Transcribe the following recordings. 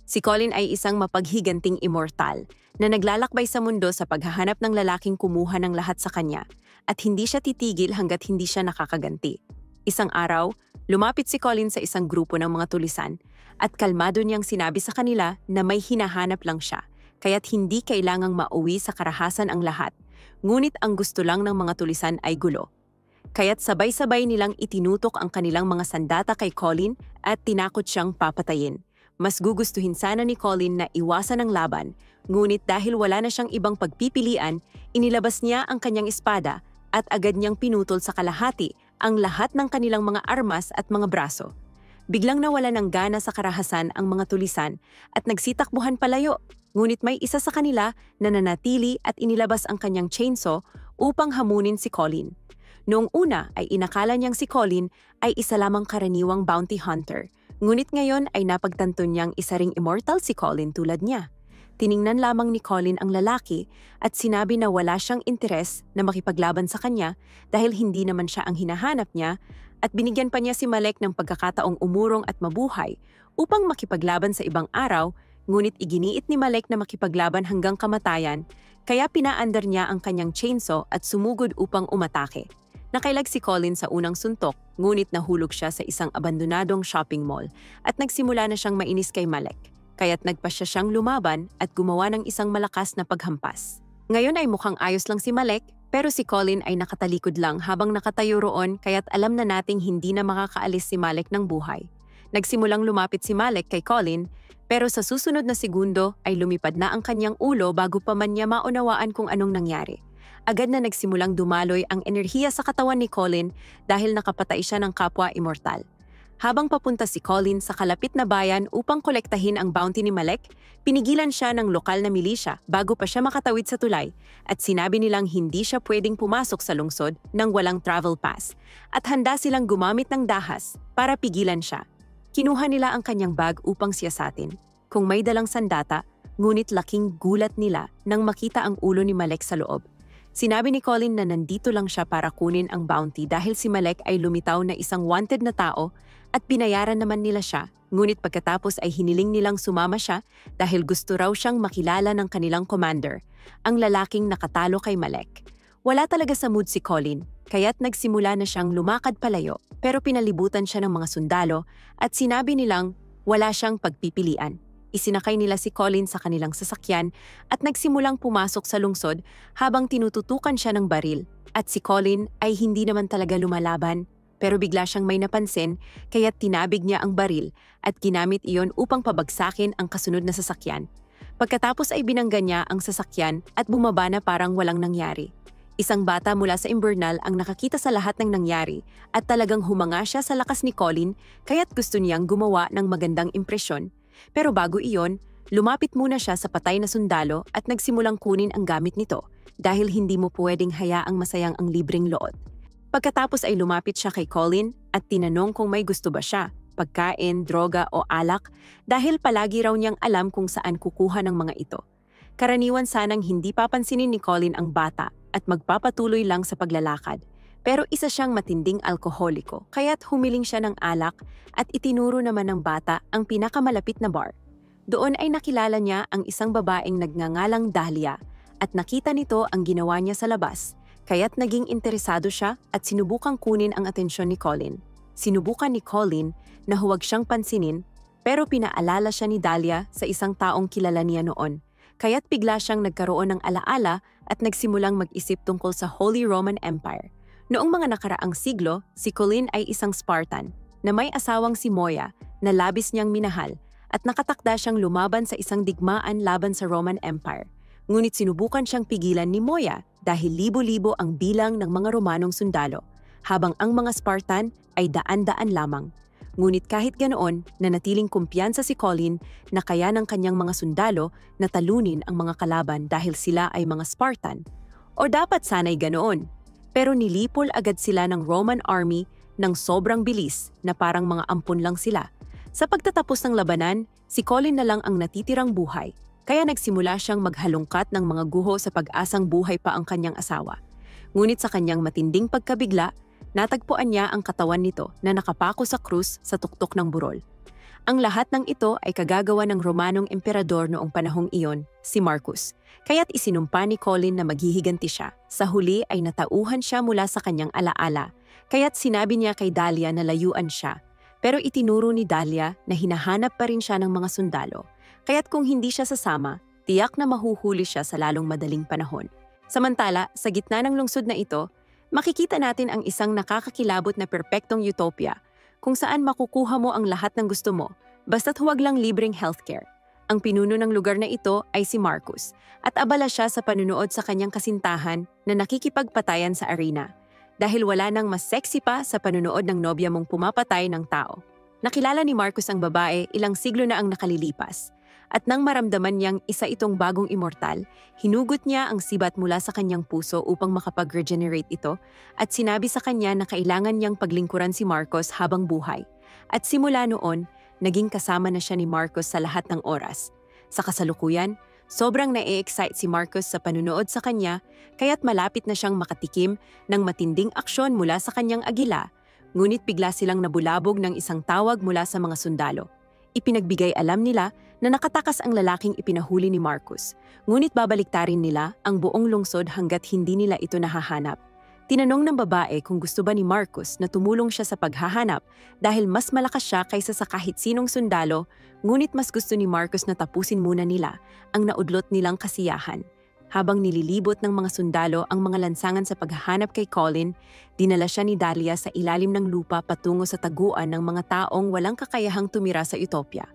Si Colin ay isang mapaghiganting immortal na naglalakbay sa mundo sa paghahanap ng lalaking kumuha ng lahat sa kanya at hindi siya titigil hanggat hindi siya nakakaganti. Isang araw, lumapit si Colin sa isang grupo ng mga tulisan at kalmado niyang sinabi sa kanila na may hinahanap lang siya, kaya't hindi kailangang mauwi sa karahasan ang lahat. Ngunit ang gusto lang ng mga tulisan ay gulo. Kaya't sabay-sabay nilang itinutok ang kanilang mga sandata kay Colin at tinakot siyang papatayin. Mas gugustuhin sana ni Colin na iwasan ang laban, ngunit dahil wala na siyang ibang pagpipilian, inilabas niya ang kanyang espada at agad niyang pinutol sa kalahati ang lahat ng kanilang mga armas at mga braso. Biglang nawala ng gana sa karahasan ang mga tulisan at nagsitakbuhan palayo, ngunit may isa sa kanila na nanatili at inilabas ang kanyang chainsaw upang hamunin si Colin. Noong una ay inakala niyang si Colin ay isa lamang karaniwang bounty hunter, ngunit ngayon ay napagtanto niyang isa ring immortal si Colin tulad niya. Tiningnan lamang ni Colin ang lalaki at sinabi na wala siyang interes na makipaglaban sa kanya dahil hindi naman siya ang hinahanap niya, at binigyan pa niya si Malek ng pagkakataong umurong at mabuhay upang makipaglaban sa ibang araw, ngunit iginiit ni Malek na makipaglaban hanggang kamatayan, kaya pinaandar niya ang kanyang chainsaw at sumugod upang umatake. Nakailag si Colin sa unang suntok, ngunit nahulog siya sa isang abandonadong shopping mall at nagsimula na siyang mainis kay Malek, kaya't nagpasya siyang lumaban at gumawa ng isang malakas na paghampas. Ngayon ay mukhang ayos lang si Malek, pero si Colin ay nakatalikod lang habang nakatayo roon, kaya't alam na nating hindi na makakaalis si Malek ng buhay. Nagsimulang lumapit si Malek kay Colin, pero sa susunod na segundo ay lumipad na ang kanyang ulo bago pa man niya maunawaan kung anong nangyari. Agad na nagsimulang dumaloy ang enerhiya sa katawan ni Colin dahil nakapatay siya ng kapwa immortal. Habang papunta si Colin sa kalapit na bayan upang kolektahin ang bounty ni Malek, pinigilan siya ng lokal na milisya bago pa siya makatawid sa tulay at sinabi nilang hindi siya pwedeng pumasok sa lungsod nang walang travel pass at handa silang gumamit ng dahas para pigilan siya. Kinuha nila ang kanyang bag upang siyasatin kung may dalang sandata, ngunit laking gulat nila nang makita ang ulo ni Malek sa loob. Sinabi ni Colin na nandito lang siya para kunin ang bounty dahil si Malek ay lumitaw na isang wanted na tao at binayaran naman nila siya, ngunit pagkatapos ay hiniling nilang sumama siya dahil gusto raw siyang makilala ng kanilang commander, ang lalaking nakatalo kay Malek. Wala talaga sa mood si Colin, kaya't nagsimula na siyang lumakad palayo, pero pinalibutan siya ng mga sundalo at sinabi nilang wala siyang pagpipilian. Isinakay nila si Colin sa kanilang sasakyan at nagsimulang pumasok sa lungsod habang tinututukan siya ng baril. At si Colin ay hindi naman talaga lumalaban, pero bigla siyang may napansin kaya tinabig niya ang baril at ginamit iyon upang pabagsakin ang kasunod na sasakyan. Pagkatapos ay binangga niya ang sasakyan at bumaba na parang walang nangyari. Isang bata mula sa imburnal ang nakakita sa lahat ng nangyari at talagang humanga siya sa lakas ni Colin kaya't gusto niyang gumawa ng magandang impresyon. Pero bago iyon, lumapit muna siya sa patay na sundalo at nagsimulang kunin ang gamit nito dahil hindi mo pwedeng hayaang masayang ang libreng loot. Pagkatapos ay lumapit siya kay Colin at tinanong kung may gusto ba siya, pagkain, droga o alak, dahil palagi raw niyang alam kung saan kukuha ng mga ito. Karaniwan sanang hindi papansinin ni Colin ang bata at magpapatuloy lang sa paglalakad. Pero isa siyang matinding alkoholiko, kaya't humiling siya ng alak at itinuro naman ng bata ang pinakamalapit na bar. Doon ay nakilala niya ang isang babaeng nagngangalang Dahlia at nakita nito ang ginawa niya sa labas, kaya't naging interesado siya at sinubukang kunin ang atensyon ni Colin. Sinubukan ni Colin na huwag siyang pansinin, pero pinaalala siya ni Dahlia sa isang taong kilala niya noon, kaya't bigla siyang nagkaroon ng alaala at nagsimulang mag-isip tungkol sa Holy Roman Empire. Noong mga nakaraang siglo, si Colin ay isang Spartan na may asawang si Moya na labis niyang minahal at nakatakda siyang lumaban sa isang digmaan laban sa Roman Empire. Ngunit sinubukan siyang pigilan ni Moya dahil libo-libo ang bilang ng mga Romanong sundalo, habang ang mga Spartan ay daan-daan lamang. Ngunit kahit ganoon, nanatiling kumpiyansa si Colin na kaya ng kanyang mga sundalo na talunin ang mga kalaban dahil sila ay mga Spartan. O dapat sana'y ganoon. Pero nilipol agad sila ng Roman army ng sobrang bilis na parang mga ampon lang sila. Sa pagtatapos ng labanan, si Colin na lang ang natitirang buhay, kaya nagsimula siyang maghalongkat ng mga guho sa pag-asang buhay pa ang kanyang asawa. Ngunit sa kanyang matinding pagkabigla, natagpuan niya ang katawan nito na nakapako sa krus sa tuktok ng burol. Ang lahat ng ito ay kagagawa ng Romanong emperador noong panahong iyon, si Marcus. Kaya't isinumpa ni Colin na maghihiganti siya. Sa huli ay natauhan siya mula sa kanyang alaala. Kaya't sinabi niya kay Dahlia na layuan siya. Pero itinuro ni Dahlia na hinahanap pa rin siya ng mga sundalo. Kaya't kung hindi siya sasama, tiyak na mahuhuli siya sa lalong madaling panahon. Samantala, sa gitna ng lungsod na ito, makikita natin ang isang nakakakilabot na perpektong utopia kung saan makukuha mo ang lahat ng gusto mo, basta't huwag lang libreng healthcare. Ang pinuno ng lugar na ito ay si Marcus at abala siya sa panunood sa kanyang kasintahan na nakikipagpatayan sa arena dahil wala nang mas sexy pa sa panunood ng nobya mong pumapatay ng tao. Nakilala ni Marcus ang babae ilang siglo na ang nakalilipas at nang maramdaman niyang isa itong bagong immortal, hinugot niya ang sibat mula sa kanyang puso upang makapag-regenerate ito at sinabi sa kanya na kailangan niyang paglingkuran si Marcus habang buhay. At simula noon, naging kasama na siya ni Marcus sa lahat ng oras. Sa kasalukuyan, sobrang na-excite si Marcus sa panunood sa kanya kaya't malapit na siyang makatikim ng matinding aksyon mula sa kanyang agila, ngunit bigla silang nabulabog ng isang tawag mula sa mga sundalo. Ipinagbigay alam nila na nakatakas ang lalaking ipinahuli ni Marcus, ngunit babaliktarin nila ang buong lungsod hanggat hindi nila ito nahahanap. Tinanong ng babae kung gusto ba ni Marcus na tumulong siya sa paghahanap dahil mas malakas siya kaysa sa kahit sinong sundalo, ngunit mas gusto ni Marcus na tapusin muna nila ang naudlot nilang kasiyahan. Habang nililibot ng mga sundalo ang mga lansangan sa paghahanap kay Colin, dinala siya ni Dahlia sa ilalim ng lupa patungo sa taguan ng mga taong walang kakayahang tumira sa Utopia.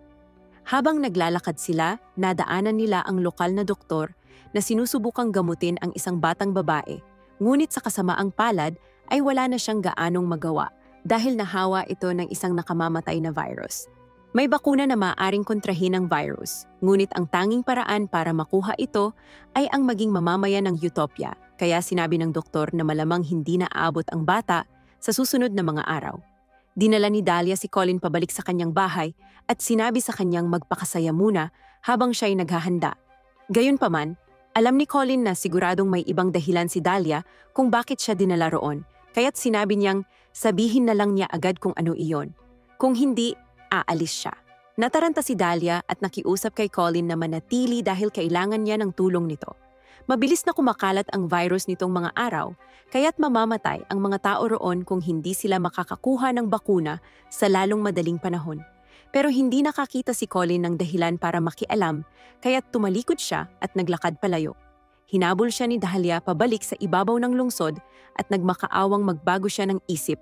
Habang naglalakad sila, nadaanan nila ang lokal na doktor na sinusubukang gamutin ang isang batang babae, ngunit sa kasamaang palad ay wala na siyang gaanong magawa dahil nahawa ito ng isang nakamamatay na virus. May bakuna na maaaring kontrahin ang virus, ngunit ang tanging paraan para makuha ito ay ang maging mamamayan ng Utopia, kaya sinabi ng doktor na malamang hindi na aabot ang bata sa susunod na mga araw. Dinala ni Dahlia si Colin pabalik sa kanyang bahay at sinabi sa kanyang magpakasaya muna habang siya'y naghahanda. Gayunpaman, alam ni Colin na siguradong may ibang dahilan si Dahlia kung bakit siya dinala roon, kaya't sinabi niyang sabihin na lang niya agad kung ano iyon. Kung hindi, aalis siya. Nataranta si Dahlia at nakiusap kay Colin na manatili dahil kailangan niya ng tulong nito. Mabilis na kumakalat ang virus nitong mga araw, kaya't mamamatay ang mga tao roon kung hindi sila makakakuha ng bakuna sa lalong madaling panahon. Pero hindi nakakita si Colin ng dahilan para makialam, kaya't tumalikod siya at naglakad palayo. Hinabol siya ni Dahlia pabalik sa ibabaw ng lungsod at nagmakaawang magbago siya ng isip.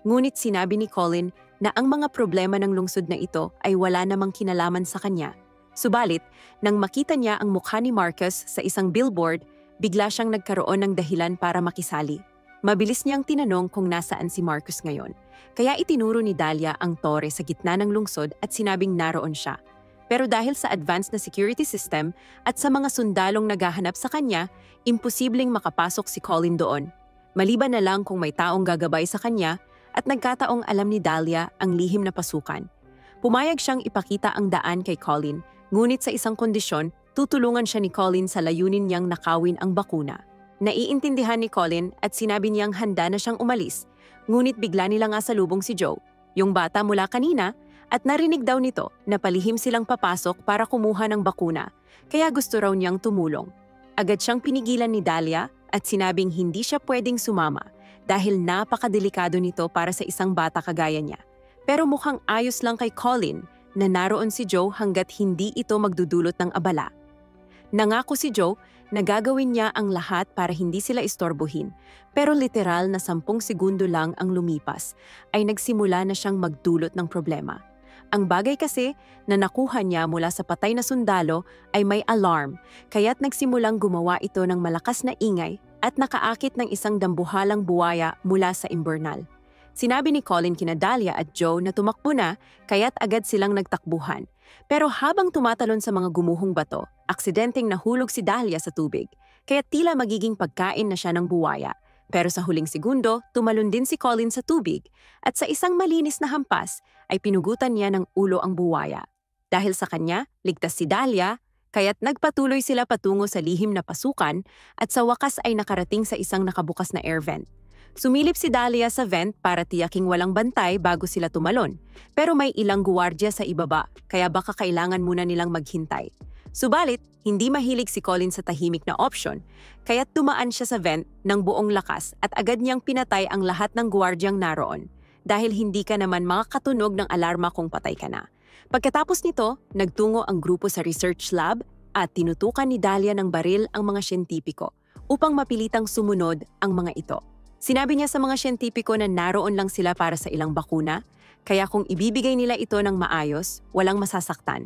Ngunit sinabi ni Colin na ang mga problema ng lungsod na ito ay wala namang kinalaman sa kanya. Subalit, nang makita niya ang mukha ni Marcus sa isang billboard, bigla siyang nagkaroon ng dahilan para makisali. Mabilis niyang tinanong kung nasaan si Marcus ngayon. Kaya itinuro ni Dahlia ang tore sa gitna ng lungsod at sinabing naroon siya. Pero dahil sa advanced na security system at sa mga sundalong naghahanap sa kanya, imposibleng makapasok si Colin doon. Maliban na lang kung may taong gagabay sa kanya at nagkataong alam ni Dahlia ang lihim na pasukan. Pumayag siyang ipakita ang daan kay Colin, ngunit sa isang kondisyon, tutulungan siya ni Colin sa layunin niyang nakawin ang bakuna. Naiintindihan ni Colin at sinabi niyang handa na siyang umalis, ngunit bigla nilang asalubong si Joe, yung bata mula kanina, at narinig daw nito na palihim silang papasok para kumuha ng bakuna, kaya gusto raw niyang tumulong. Agad siyang pinigilan ni Dahlia at sinabing hindi siya pwedeng sumama dahil napakadelikado nito para sa isang bata kagaya niya. Pero mukhang ayos lang kay Colin na naroon si Joe hanggat hindi ito magdudulot ng abala. Nangako si Joe na gagawin niya ang lahat para hindi sila istorbohin, pero literal na 10 segundo lang ang lumipas ay nagsimula na siyang magdulot ng problema. Ang bagay kasi na nakuha niya mula sa patay na sundalo ay may alarm, kaya't nagsimulang gumawa ito ng malakas na ingay at nakaakit ng isang dambuhalang buwaya mula sa imburnal. Sinabi ni Colin kina Dahlia at Joe na tumakbo na, kaya't agad silang nagtakbuhan. Pero habang tumatalon sa mga gumuhong bato, aksidenteng nahulog si Dahlia sa tubig, kaya't tila magiging pagkain na siya ng buwaya. Pero sa huling segundo, tumalon din si Colin sa tubig at sa isang malinis na hampas ay pinugutan niya ng ulo ang buwaya. Dahil sa kanya, ligtas si Dahlia, kaya't nagpatuloy sila patungo sa lihim na pasukan at sa wakas ay nakarating sa isang nakabukas na air vent. Sumilip si Dahlia sa vent para tiyaking walang bantay bago sila tumalon. Pero may ilang guwardya sa ibaba, kaya baka kailangan muna nilang maghintay. Subalit, hindi mahilig si Colin sa tahimik na option, kaya't tumaan siya sa vent ng buong lakas at agad niyang pinatay ang lahat ng guwardyang naroon. Dahil hindi ka naman makakatunog ng alarma kung patay ka na. Pagkatapos nito, nagtungo ang grupo sa research lab at tinutukan ni Dahlia ng baril ang mga siyentipiko upang mapilitang sumunod ang mga ito. Sinabi niya sa mga siyentipiko na naroon lang sila para sa ilang bakuna, kaya kung ibibigay nila ito ng maayos, walang masasaktan.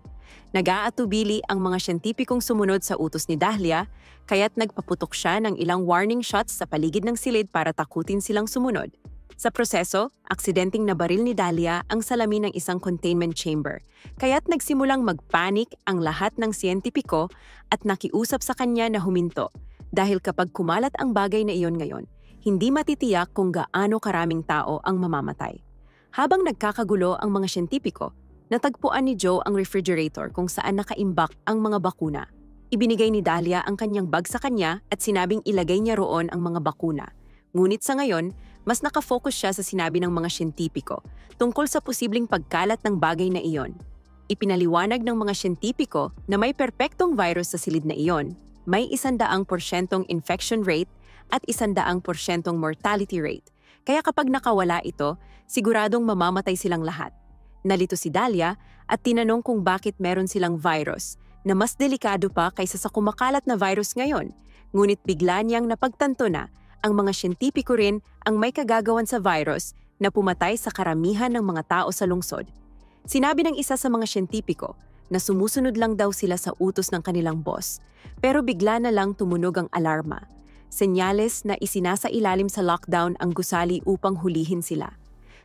Nag-aatubili ang mga siyentipikong sumunod sa utos ni Dahlia, kaya't nagpaputok siya ng ilang warning shots sa paligid ng silid para takutin silang sumunod. Sa proseso, aksidenteng nabaril ni Dahlia ang salamin ng isang containment chamber, kaya't nagsimulang magpanik ang lahat ng siyentipiko at nakiusap sa kanya na huminto, dahil kapag kumalat ang bagay na iyon ngayon, hindi matitiyak kung gaano karaming tao ang mamamatay. Habang nagkakagulo ang mga siyentipiko, natagpuan ni Joe ang refrigerator kung saan nakaimbak ang mga bakuna. Ibinigay ni Dahlia ang kanyang bag sa kanya at sinabing ilagay niya roon ang mga bakuna. Ngunit sa ngayon, mas nakafocus siya sa sinabi ng mga siyentipiko tungkol sa posibleng pagkalat ng bagay na iyon. Ipinaliwanag ng mga siyentipiko na may perpektong virus sa silid na iyon, may 100% infection rate at 100% mortality rate. Kaya kapag nakawala ito, siguradong mamamatay silang lahat. Nalito si Dahlia at tinanong kung bakit meron silang virus na mas delikado pa kaysa sa kumakalat na virus ngayon. Ngunit bigla niyang napagtanto na ang mga siyentipiko rin ang may kagagawan sa virus na pumatay sa karamihan ng mga tao sa lungsod. Sinabi ng isa sa mga siyentipiko na sumusunod lang daw sila sa utos ng kanilang boss, pero bigla na lang tumunog ang alarma. Senyales na isinasailalim sa lockdown ang gusali upang hulihin sila.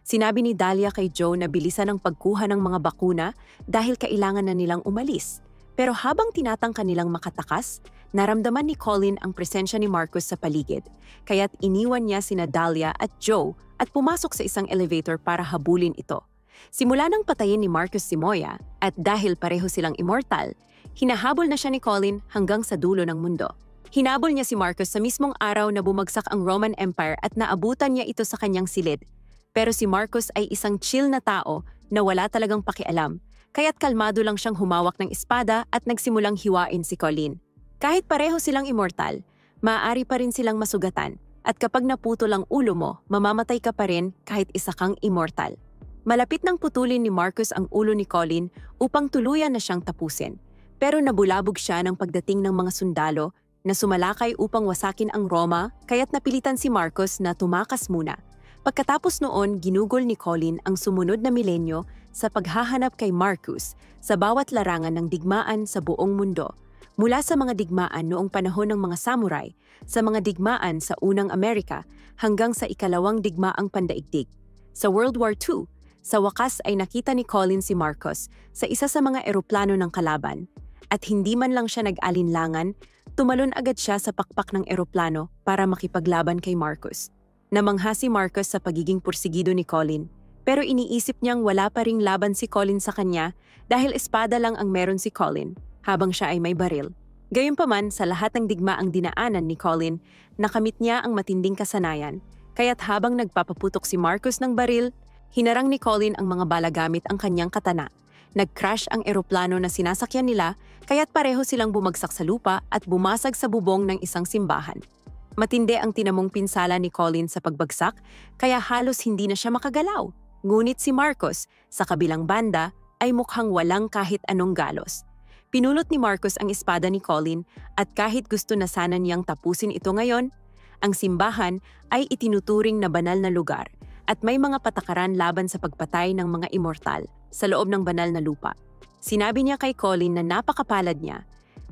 Sinabi ni Dahlia kay Joe na bilisan ang pagkuha ng mga bakuna dahil kailangan na nilang umalis. Pero habang tinatangka nilang makatakas, naramdaman ni Colin ang presensya ni Marcus sa paligid, kaya't iniwan niya sina Dahlia at Joe at pumasok sa isang elevator para habulin ito. Simula nang patayin ni Marcus si Moya at dahil pareho silang immortal, hinahabol na siya ni Colin hanggang sa dulo ng mundo. Hinabol niya si Marcus sa mismong araw na bumagsak ang Roman Empire at naabutan niya ito sa kanyang silid. Pero si Marcus ay isang chill na tao na wala talagang pakialam, kaya't kalmado lang siyang humawak ng espada at nagsimulang hiwain si Colin. Kahit pareho silang immortal, maaari pa rin silang masugatan at kapag naputol ang ulo mo, mamamatay ka pa rin kahit isa kang immortal. Malapit nang putulin ni Marcus ang ulo ni Colin upang tuluyan na siyang tapusin. Pero nabulabog siya ng pagdating ng mga sundalo na sumalakay upang wasakin ang Roma, kaya't napilitan si Marcus na tumakas muna. Pagkatapos noon, ginugol ni Colin ang sumunod na milenyo sa paghahanap kay Marcus sa bawat larangan ng digmaan sa buong mundo. Mula sa mga digmaan noong panahon ng mga samurai, sa mga digmaan sa unang Amerika, hanggang sa ikalawang digmaang pandaigdig. Sa World War II, sa wakas ay nakita ni Colin si Marcus sa isa sa mga eroplano ng kalaban. At hindi man lang siya nag-alinlangan, tumalon agad siya sa pakpak ng eroplano para makipaglaban kay Marcus. Namangha si Marcus sa pagiging pursigido ni Colin, pero iniisip niyang wala pa ring laban si Colin sa kanya dahil espada lang ang meron si Colin, habang siya ay may baril. Gayunpaman, sa lahat ng digmaang dinaanan ni Colin, nakamit niya ang matinding kasanayan, kaya't habang nagpapaputok si Marcus ng baril, hinarang ni Colin ang mga bala gamit ang kanyang katana. Nag-crash ang eroplano na sinasakyan nila, kaya't pareho silang bumagsak sa lupa at bumasag sa bubong ng isang simbahan. Matindi ang tinamong pinsala ni Colin sa pagbagsak, kaya halos hindi na siya makagalaw. Ngunit si Marcus, sa kabilang banda, ay mukhang walang kahit anong galos. Pinulot ni Marcus ang espada ni Colin at kahit gusto na sana niyang tapusin ito ngayon, ang simbahan ay itinuturing na banal na lugar at may mga patakaran laban sa pagpatay ng mga immortal sa loob ng banal na lupa. Sinabi niya kay Colin na napakapalad niya.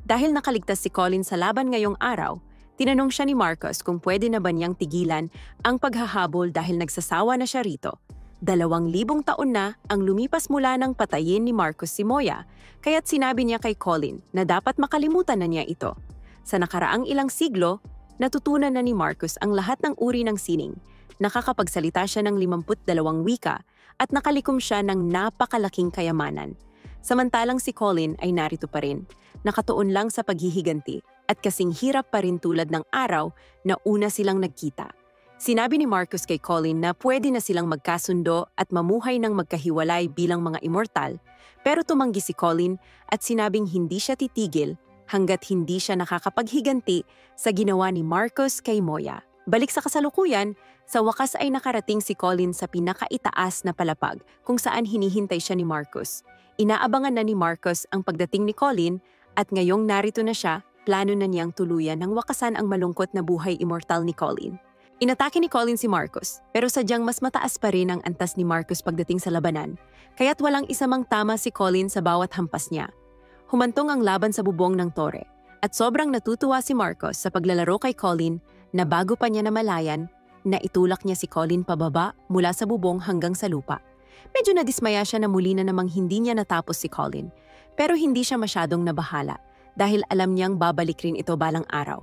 Dahil nakaligtas si Colin sa laban ngayong araw, tinanong siya ni Marcus kung pwede na ba niyang tigilan ang paghahabol dahil nagsasawa na siya rito. 2,000 taon na ang lumipas mula nang patayin ni Marcus si Moya, kaya't sinabi niya kay Colin na dapat makalimutan na niya ito. Sa nakaraang ilang siglo, natutunan na ni Marcus ang lahat ng uri ng sining. Nakakapagsalita siya ng 52 wika at nakalikom siya ng napakalaking kayamanan. Samantalang si Colin ay narito pa rin, nakatuon lang sa paghihiganti at kasing hirap pa rin tulad ng araw na una silang nagkita. Sinabi ni Marcus kay Colin na pwede na silang magkasundo at mamuhay ng magkahiwalay bilang mga immortal, pero tumanggi si Colin at sinabing hindi siya titigil hanggat hindi siya nakakapaghiganti sa ginawa ni Marcus kay Moya. Balik sa kasalukuyan, sa wakas ay nakarating si Colin sa pinakaitaas na palapag kung saan hinihintay siya ni Marcus. Inaabangan na ni Marcus ang pagdating ni Colin at ngayong narito na siya, plano na niyang tuluyan ng wakasan ang malungkot na buhay immortal ni Colin. Inatake ni Colin si Marcus, pero sadyang mas mataas pa rin ang antas ni Marcus pagdating sa labanan, kaya't walang isa mang tama si Colin sa bawat hampas niya. Humantong ang laban sa bubong ng tore, at sobrang natutuwa si Marcus sa paglalaro kay Colin na bago pa niya namalayan, na itulak niya si Colin pababa mula sa bubong hanggang sa lupa. Medyo nadismaya siya na muli na namang hindi niya natapos si Colin, pero hindi siya masyadong nabahala dahil alam niyang babalik rin ito balang araw.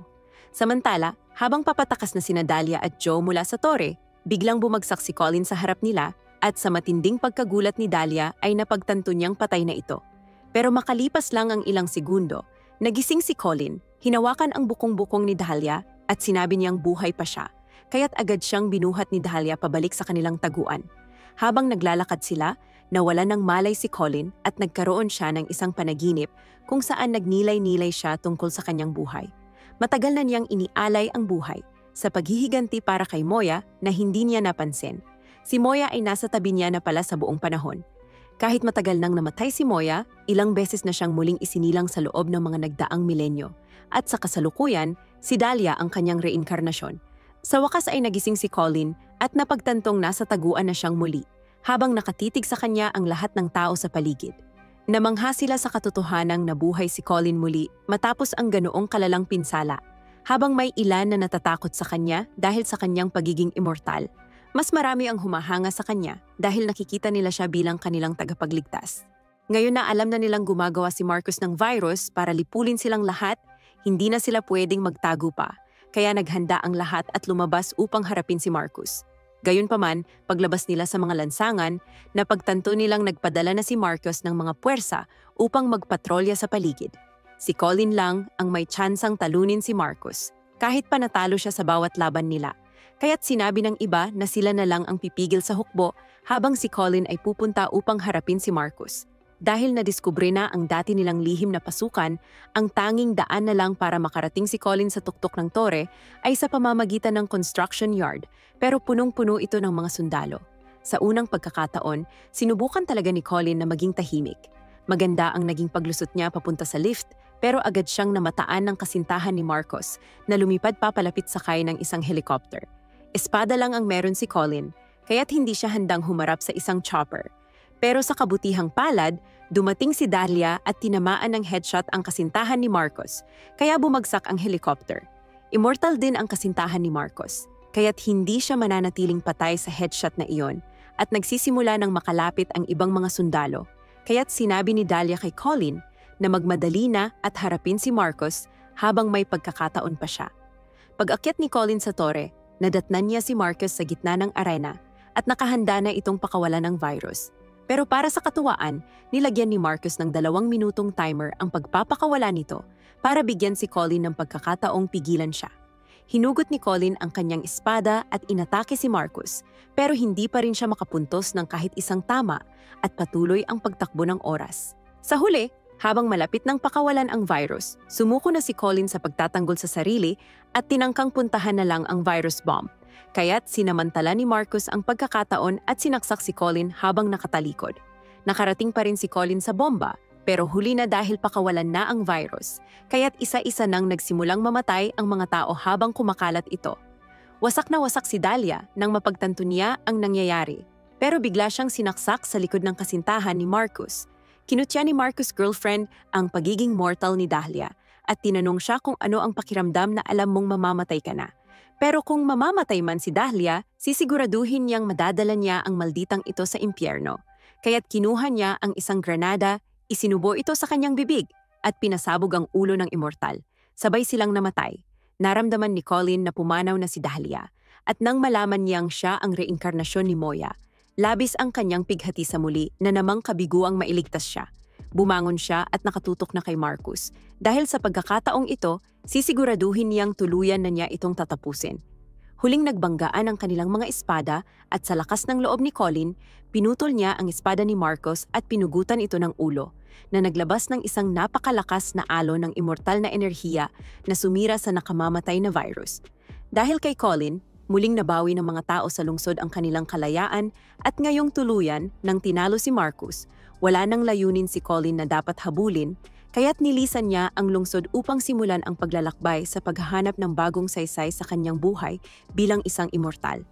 Samantala, habang papatakas na sina Dahlia at Joe mula sa tore, biglang bumagsak si Colin sa harap nila at sa matinding pagkagulat ni Dahlia ay napagtanto niyang patay na ito. Pero makalipas lang ang ilang segundo, nagising si Colin, hinawakan ang bukong-bukong ni Dahlia at sinabi niyang buhay pa siya, kaya't agad siyang binuhat ni Dahlia pabalik sa kanilang taguan. Habang naglalakad sila, nawalan ng malay si Colin at nagkaroon siya ng isang panaginip kung saan nagnilay-nilay siya tungkol sa kanyang buhay. Matagal na niyang inialay ang buhay sa paghihiganti para kay Moya na hindi niya napansin. Si Moya ay nasa tabi niya na pala sa buong panahon. Kahit matagal nang namatay si Moya, ilang beses na siyang muling isinilang sa loob ng mga nagdaang milenyo. At sa kasalukuyan, si Dahlia ang kanyang reinkarnasyon. Sa wakas ay nagising si Colin at napagtantong nasa taguan na siyang muli, habang nakatitig sa kanya ang lahat ng tao sa paligid. Namangha sila sa katotohanang nabuhay si Colin muli matapos ang ganoong kalalang pinsala, habang may ilan na natatakot sa kanya dahil sa kanyang pagiging immortal. Mas marami ang humahanga sa kanya dahil nakikita nila siya bilang kanilang tagapagligtas. Ngayon na alam na nilang gumagawa si Marcus ng virus para lipulin silang lahat, hindi na sila pwedeng magtago pa, kaya naghanda ang lahat at lumabas upang harapin si Marcus. Gayunpaman, paglabas nila sa mga lansangan, napagtanto nilang nagpadala na si Marcus ng mga puwersa upang magpatrolya sa paligid. Si Colin lang ang may tsansang talunin si Marcus, kahit pa natalo siya sa bawat laban nila. Kaya't sinabi ng iba na sila na lang ang pipigil sa hukbo habang si Colin ay pupunta upang harapin si Marcus. Dahil nadiskubre na ang dati nilang lihim na pasukan, ang tanging daan na lang para makarating si Colin sa tuktok ng tore ay sa pamamagitan ng construction yard, pero punong-puno ito ng mga sundalo. Sa unang pagkakataon, sinubukan talaga ni Colin na maging tahimik. Maganda ang naging paglusot niya papunta sa lift, pero agad siyang namataan ng kasintahan ni Marcus na lumipad papalapit sakay ng isang helicopter. Espada lang ang meron si Colin, kaya't hindi siya handang humarap sa isang chopper. Pero sa kabutihang palad, dumating si Dahlia at tinamaan ng headshot ang kasintahan ni Marcus, kaya bumagsak ang helicopter. Immortal din ang kasintahan ni Marcus, kaya't hindi siya mananatiling patay sa headshot na iyon at nagsisimula ng makalapit ang ibang mga sundalo. Kaya't sinabi ni Dahlia kay Colin na magmadali na at harapin si Marcus habang may pagkakataon pa siya. Pag-akyat ni Colin sa tore, nadatnan niya si Marcus sa gitna ng arena at nakahanda na itong pakawalan ng virus. Pero para sa katuwaan, nilagyan ni Marcus ng 2 minutong timer ang pagpapakawala nito para bigyan si Colin ng pagkakataong pigilan siya. Hinugot ni Colin ang kanyang espada at inatake si Marcus, pero hindi pa rin siya makapuntos ng kahit isang tama at patuloy ang pagtakbo ng oras. Sa huli, habang malapit ng pakawalan ang virus, sumuko na si Colin sa pagtatanggol sa sarili at tinangkang puntahan na lang ang virus bomb. Kaya't sinamantala ni Marcus ang pagkakataon at sinaksak si Colin habang nakatalikod. Nakarating pa rin si Colin sa bomba, pero huli na dahil pakawalan na ang virus, kaya't isa-isa nang nagsimulang mamatay ang mga tao habang kumakalat ito. Wasak na wasak si Dahlia nang mapagtanto niya ang nangyayari, pero bigla siyang sinaksak sa likod ng kasintahan ni Marcus. Kinutya ni Marcus' girlfriend ang pagiging mortal ni Dahlia at tinanong siya kung ano ang pakiramdam na alam mong mamamatay ka na. Pero kung mamamatay man si Dahlia, sisiguraduhin niyang madadala niya ang malditang ito sa impyerno. Kaya't kinuha niya ang isang granada, isinubo ito sa kanyang bibig, at pinasabog ang ulo ng immortal. Sabay silang namatay. Naramdaman ni Colin na pumanaw na si Dahlia. At nang malaman niyang siya ang reinkarnasyon ni Moya, labis ang kanyang pighati sa muli na namang kabiguang mailigtas siya. Bumangon siya at nakatutok na kay Marcus. Dahil sa pagkakataong ito, sisiguraduhin niyang tuluyan na niya itong tatapusin. Huling nagbanggaan ang kanilang mga espada at sa lakas ng loob ni Colin, pinutol niya ang espada ni Marcos at pinugutan ito ng ulo, na naglabas ng isang napakalakas na alon ng immortal na enerhiya na sumira sa nakamamatay na virus. Dahil kay Colin, muling nabawi ng mga tao sa lungsod ang kanilang kalayaan at ngayong tuluyan nang tinalo si Marcos, wala nang layunin si Colin na dapat habulin, kaya't nilisan niya ang lungsod upang simulan ang paglalakbay sa paghahanap ng bagong saysay sa kanyang buhay bilang isang immortal.